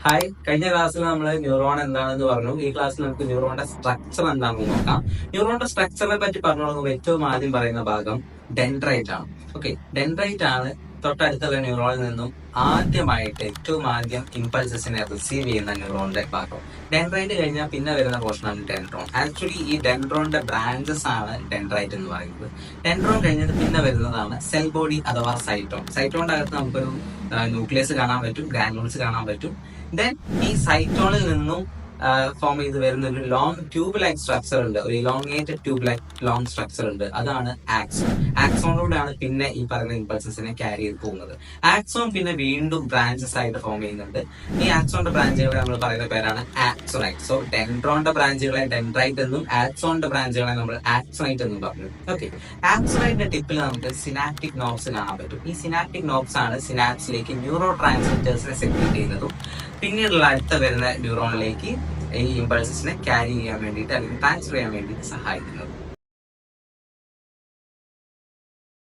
Hi, കഴിഞ്ഞ ക്ലാസ്സിൽ നമ്മൾ ന്യൂറോൺ എന്താണെന്ന് പറഞ്ഞു. ഈ ക്ലാസ്സിൽ നമുക്ക് ന്യൂറോണിന്റെ സ്ട്രക്ചർ എന്താണെന്ന് നോക്കാം. ന്യൂറോണിന്റെ സ്ട്രക്ചറിനെ പറ്റി പറഞ്ഞു തുടങ്ങുമ്പോൾ ഏറ്റവും ആദ്യം പറയുന്ന ഭാഗം ഡെൻഡ്രൈറ്റ് ആണ്. ഓക്കെ, ഡെൻഡ്രൈറ്റ് ആണ് തൊട്ടടുത്തുള്ള ന്യൂറോണിൽ നിന്നും ഏറ്റവും ആദ്യം ഇമ്പൾസസിനെ റിസീവ് ചെയ്യുന്ന ന്യൂറോണിന്റെ ഭാഗം. ഡെൻഡ്രൈറ്റ് കഴിഞ്ഞാൽ പിന്നെ വരുന്ന പോർഷനാണ് ഡെൻഡ്രോൺ. ആക്ച്വലി ഈ ഡെൻഡ്രോണിന്റെ ബ്രാഞ്ചസ് ആണ് ഡെൻഡ്രൈറ്റ് എന്ന് പറയുന്നത്. ഡെൻഡ്രോൺ കഴിഞ്ഞിട്ട് പിന്നെ വരുന്നതാണ് സെൽ ബോഡി അഥവാ സൈറ്റോൺ. സൈറ്റോണിന്റെ അകത്ത് നമുക്കൊരു ന്യൂക്ലിയസ് കാണാൻ പറ്റും, ഗ്രാനുൾസ് കാണാൻ പറ്റും. ദെൻ ഈ സൈറ്റോണിൽ നിന്നും ഫോം ചെയ്ത് വരുന്ന ഒരു ലോങ് ട്യൂബ് ലൈക്ക് സ്ട്രക്ചർ ഉണ്ട്, ഒരു elongated tube like long structure ഉണ്ട്. അതാണ് ആക്സോൺ. ആക്സോണിലൂടെയാണ് പിന്നെ ഈ പറയുന്ന ഇമ്പൾസസിനെ ക്യാരി ചെയ്ത് പോകുന്നത്. ആക്സോൺ പിന്നെ വീണ്ടും ബ്രാഞ്ചസ് ആയിട്ട് ഫോം ചെയ്യുന്നുണ്ട്. ഈ ആക്സോണിന്റെ ബ്രാഞ്ചുകളെ നമ്മൾ പറയുന്ന പേരാണ് ആക്സോണൈറ്റ്. സോ ഡെൻഡ്രോണിന്റെ ബ്രാഞ്ചുകളെ ഡെൻഡ്രൈറ്റ് എന്നും ആക്സോണിന്റെ ബ്രാഞ്ചുകളെ നമ്മൾ ആക്സോണൈറ്റ് എന്നും പറഞ്ഞു. ഓക്കെ, ആക്സോണൈറ്റിന്റെ ടിപ്പിൽ നമുക്ക് സിനാപ്റ്റിക് നോബ്സ് കാണാൻ പറ്റും. ഈ സിനാപ്റ്റിക് നോബ്സ് ആണ് സിനാപ്സിലേക്ക് ന്യൂറോ ട്രാൻസ്മിറ്റേഴ്സിനെ സെക്രീറ്റ് ചെയ്യുന്നതും പിന്നീടുള്ള അടുത്ത വരുന്ന ന്യൂറോണിലേക്ക് ഈ ഇമ്പൾസസിനെ ക്യാരി ചെയ്യാൻ വേണ്ടിയിട്ട് അല്ലെങ്കിൽ ട്രാൻസ്ഫർ ചെയ്യാൻ വേണ്ടിയിട്ട് സഹായിക്കുന്നത്.